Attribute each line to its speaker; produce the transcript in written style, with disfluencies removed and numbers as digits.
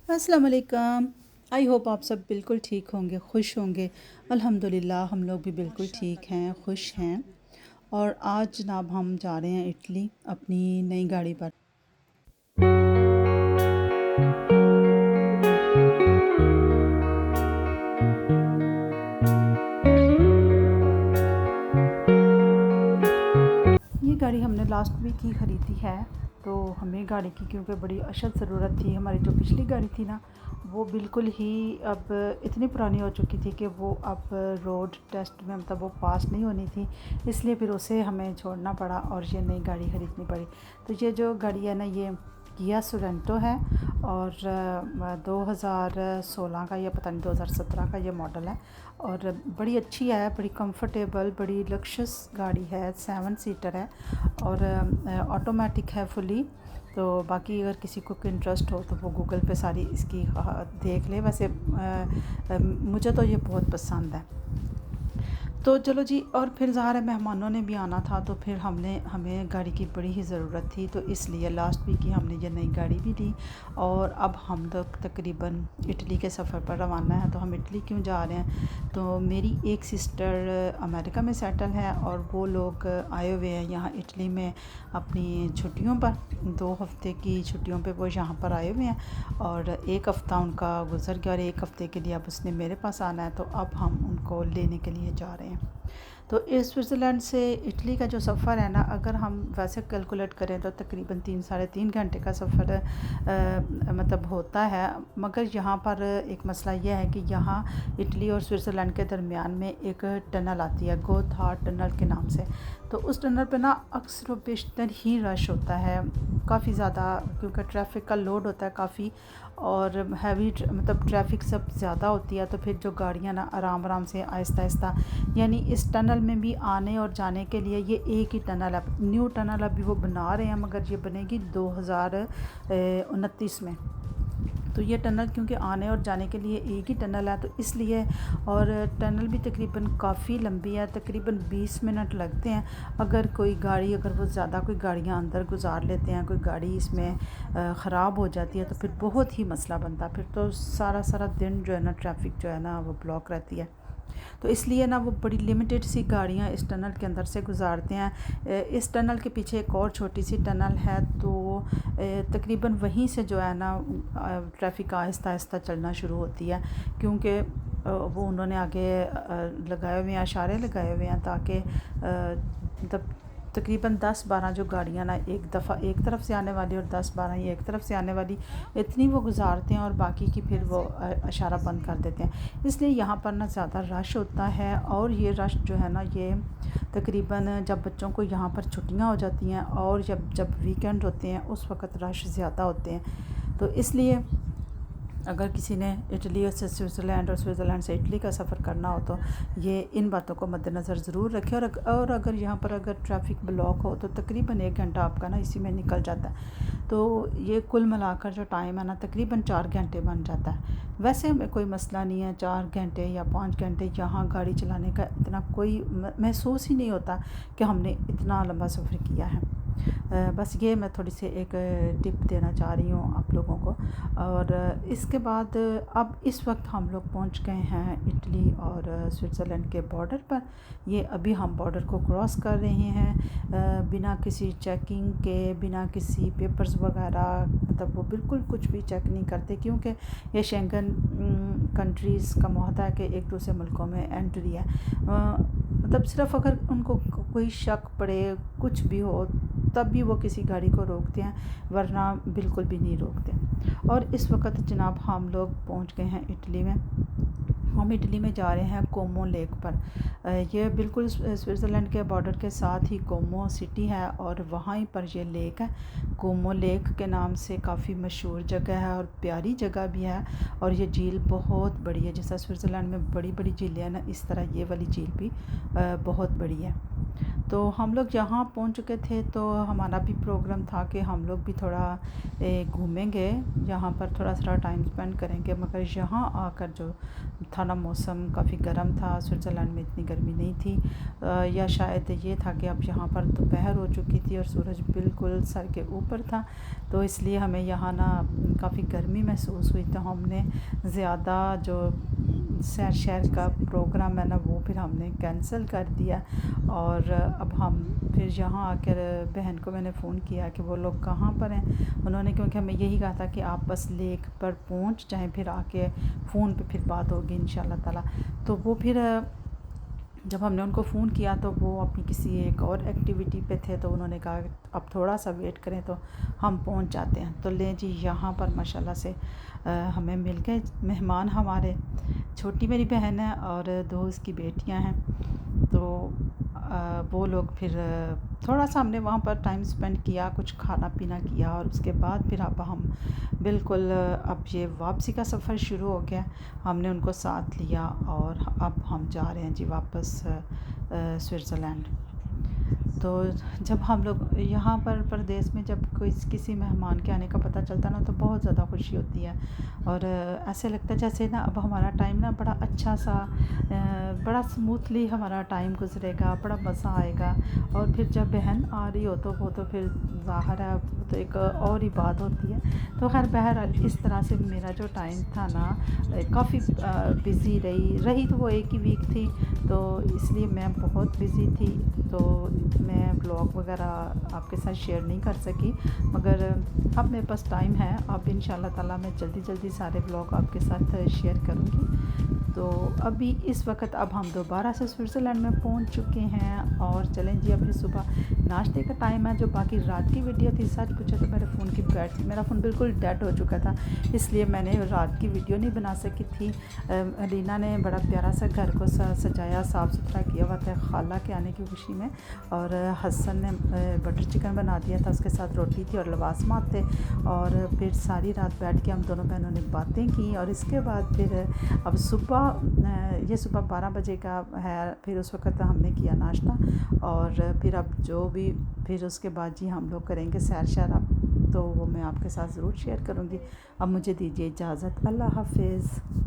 Speaker 1: अस्सलाम वालेकुम। I hope आप सब बिल्कुल ठीक होंगे, खुश होंगे। अल्हम्दुलिल्लाह हम लोग भी बिल्कुल ठीक हैं, खुश हैं। और आज जनाब हम जा रहे हैं इटली अपनी नई गाड़ी पर। ये गाड़ी हमने लास्ट वीक ही ख़रीदी है। तो हमें गाड़ी की क्योंकि बड़ी अशद ज़रूरत थी। हमारी जो पिछली गाड़ी थी ना, वो बिल्कुल ही अब इतनी पुरानी हो चुकी थी कि वो अब रोड टेस्ट में मतलब वो पास नहीं होनी थी। इसलिए फिर उसे हमें छोड़ना पड़ा और ये नई गाड़ी ख़रीदनी पड़ी। तो ये जो गाड़ी है ना, ये किया सोरेंटो है और 2016 का या पता नहीं 2017 का ये मॉडल है। और बड़ी अच्छी है, बड़ी कंफर्टेबल, बड़ी लक्शस गाड़ी है। 7 सीटर है और ऑटोमेटिक है फुली। तो बाकी अगर किसी को इंटरेस्ट हो तो वो गूगल पे सारी इसकी देख ले। वैसे मुझे तो ये बहुत पसंद है। तो चलो जी, और फिर ज़ाहिर है मेहमानों ने भी आना था, तो फिर हमें गाड़ी की बड़ी ही ज़रूरत थी। तो इसलिए लास्ट वीक ही हमने ये नई गाड़ी भी ली। और अब हम लोग तकरीबन इटली के सफ़र पर रवाना है। तो हम इटली क्यों जा रहे हैं, तो मेरी एक सिस्टर अमेरिका में सेटल है और वो लोग आए हुए हैं यहाँ इटली में अपनी छुट्टियों पर। 2 हफ़्ते की छुट्टियों पर वो यहाँ पर आए हुए हैं और 1 हफ़्ता उनका गुजर गया और 1 हफ़्ते के लिए अब उसने मेरे पास आना है। तो अब हम उनको लेने के लिए जा रहे हैं। तो इस स्विट्ज़रलैंड से इटली का जो सफ़र है ना, अगर हम वैसे कैलकुलेट करें तो तकरीबन 3 साढ़े 3 घंटे का सफ़र मतलब होता है। मगर यहाँ पर एक मसला यह है कि यहाँ इटली और स्विट्ज़रलैंड के दरमियान में एक टनल आती है, गोथार्ड टनल के नाम से। तो उस टनल पे ना अक्सर व बेशतर ही रश होता है, काफ़ी ज़्यादा, क्योंकि ट्रैफ़िक का लोड होता है काफ़ी और हैवी मतलब ट्रैफ़िक सब ज़्यादा होती है। तो फिर जो गाड़ियाँ ना आराम आराम से आहिस्ता आहिस्ता, यानी इस टनल में भी आने और जाने के लिए ये एक ही टनल है। न्यू टनल अभी वो बना रहे हैं मगर ये बनेगी 2029 में। तो ये टनल क्योंकि आने और जाने के लिए एक ही टनल है तो इसलिए, और टनल भी तकरीबन काफ़ी लंबी है, तकरीबन 20 मिनट लगते हैं। अगर कोई गाड़ी, अगर वो ज़्यादा कोई गाड़ियाँ अंदर गुजार लेते हैं, कोई गाड़ी इसमें ख़राब हो जाती है तो फिर बहुत ही मसला बनता है। फिर तो सारा सारा दिन जो है ना ट्रैफ़िक जो है ना वो ब्लॉक रहती है। तो इसलिए ना वो बड़ी लिमिटेड सी गाड़ियाँ इस टनल के अंदर से गुज़ारते हैं। इस टनल के पीछे एक और छोटी सी टनल है, तो तकरीबन वहीं से जो है ना ट्रैफ़िक आहिस्ता आहिस्ता चलना शुरू होती है। क्योंकि वो उन्होंने आगे लगाए हुए हैं, इशारे लगाए हुए हैं ताकि मतलब तकरीबन 10-12 जो गाड़ियाँ ना एक दफ़ा एक तरफ से आने वाली और 10-12 ही एक तरफ से आने वाली, इतनी वो गुज़ारते हैं और बाकी की फिर वो इशारा बंद कर देते हैं। इसलिए यहाँ पर ना ज़्यादा रश होता है और ये रश जो है ना, ये तकरीबन जब बच्चों को यहाँ पर छुट्टियाँ हो जाती हैं और जब जब वीकेंड होते हैं उस वक़्त रश ज़्यादा होते हैं। तो इसलिए अगर किसी ने इटली से स्विट्ज़रलैंड और स्विट्ज़रलैंड से इटली का सफ़र करना हो तो ये इन बातों को मद्देनज़र ज़रूर रखें। और अगर यहाँ पर अगर ट्रैफ़िक ब्लॉक हो तो तकरीबन 1 घंटा आपका ना इसी में निकल जाता है। तो ये कुल मिलाकर जो टाइम है ना तकरीबन 4 घंटे बन जाता है। वैसे में कोई मसला नहीं है, 4 घंटे या 5 घंटे यहाँ गाड़ी चलाने का इतना कोई महसूस ही नहीं होता कि हमने इतना लंबा सफ़र किया है। बस ये मैं थोड़ी सी एक टिप देना चाह रही हूँ आप लोगों को। और इसके बाद अब इस वक्त हम लोग पहुँच गए हैं इटली और स्विट्ज़रलैंड के बॉर्डर पर। ये अभी हम बॉर्डर को क्रॉस कर रहे हैं बिना किसी चेकिंग के, बिना किसी पेपर्स वगैरह, मतलब वो बिल्कुल कुछ भी चेक नहीं करते क्योंकि ये शेंगन कंट्रीज़ का मुआहदा है कि एक दूसरे मुल्कों में एंट्री है। मतलब सिर्फ़ अगर उनको कोई शक पड़े, कुछ भी हो, तब भी वो किसी गाड़ी को रोकते हैं, वरना बिल्कुल भी नहीं रोकते। और इस वक्त जनाब हम लोग पहुंच गए हैं इटली में। हम इटली में जा रहे हैं कोमो लेक पर। ये बिल्कुल स्विट्ज़रलैंड के बॉर्डर के साथ ही कोमो सिटी है और वहाँ पर ये लेक है। कोमो लेक के नाम से काफ़ी मशहूर जगह है और प्यारी जगह भी है। और ये झील बहुत बड़ी है, जैसा स्विट्ज़रलैंड में बड़ी बड़ी झीलें हैं ना, इस तरह ये वाली झील भी बहुत बड़ी है। तो हम लोग यहाँ पहुँच चुके थे तो हमारा भी प्रोग्राम था कि हम लोग भी थोड़ा घूमेंगे, यहाँ पर थोड़ा सा टाइम स्पेंड करेंगे। मगर यहाँ आकर जो था ना, मौसम काफ़ी गर्म था। स्विट्ज़रलैंड में इतनी गर्मी नहीं थी, या शायद ये था कि अब यहाँ पर दोपहर हो चुकी थी और सूरज बिल्कुल सर के ऊपर था, तो इसलिए हमें यहाँ ना काफ़ी गर्मी महसूस हुई। तो हमने ज़्यादा जो सैर शहर का प्रोग्राम है ना, वो फिर हमने कैंसिल कर दिया। और अब हम फिर यहाँ आकर बहन को मैंने फ़ोन किया कि वो लोग कहाँ पर हैं। उन्होंने, क्योंकि हमें यही कहा था कि आप बस लेक पर पहुँच जाएं, फिर आके फ़ोन पे फिर बात होगी इंशाल्लाह ताला। तो वो फिर जब हमने उनको फ़ोन किया तो वो अपनी किसी एक और एक्टिविटी पे थे, तो उन्होंने कहा अब थोड़ा सा वेट करें तो हम पहुंच जाते हैं। तो लें जी, यहाँ पर माशाल्लाह से हमें मिल गए मेहमान हमारे। छोटी मेरी बहन है और 2 उसकी बेटियां हैं। तो वो लोग फिर थोड़ा सा हमने वहाँ पर टाइम स्पेंड किया, कुछ खाना पीना किया, और उसके बाद फिर अब हम बिल्कुल अब ये वापसी का सफ़र शुरू हो गया। हमने उनको साथ लिया और अब हम जा रहे हैं जी वापस स्विट्ज़रलैंड। तो जब हम लोग यहाँ पर परदेश में जब कोई किसी मेहमान के आने का पता चलता ना, तो बहुत ज़्यादा खुशी होती है। और ऐसे लगता है जैसे ना अब हमारा टाइम ना बड़ा अच्छा सा, बड़ा स्मूथली हमारा टाइम गुजरेगा, बड़ा मज़ा आएगा। और फिर जब बहन आ रही हो तो वो तो फिर ज़ाहिर है वो तो एक और ही बात होती है। तो खैर बहरहाल इस तरह से मेरा जो टाइम था ना, काफ़ी बिज़ी रही तो वो एक ही वीक थी, तो इसलिए मैं बहुत बिज़ी थी। तो मैं ब्लॉग वगैरह आपके साथ शेयर नहीं कर सकी, मगर अब मेरे पास टाइम है। अब इंशाल्लाह ताला मैं जल्दी सारे ब्लॉग आपके साथ शेयर करूँगी। तो अभी इस वक्त अब हम दोबारा से स्विट्ज़रलैंड में पहुंच चुके हैं। और चलें जी, अभी सुबह नाश्ते का टाइम है। जो बाकी रात की वीडियो थी, सच पूछे तो मेरा फ़ोन बिल्कुल डेड हो चुका था, इसलिए मैंने रात की वीडियो नहीं बना सकी थी। अलीना ने बड़ा प्यारा सा घर को सजाया, साफ़ सुथरा किया हुआ था खाला के आने की खुशी में। और हसन ने बटर चिकन बना दिया था, उसके साथ रोटी थी और लवासमात थे। और फिर सारी रात बैठ के हम दोनों बहनों ने बातें की। और इसके बाद फिर अब ये सुबह 12 बजे का है, फिर उस वक्त हमने किया नाश्ता। और फिर अब जो भी फिर उसके बाद जी हम लोग करेंगे सैर शहर, तो वो मैं आपके साथ ज़रूर शेयर करूँगी। अब मुझे दीजिए इजाज़त, अल्लाह हाफ़िज़।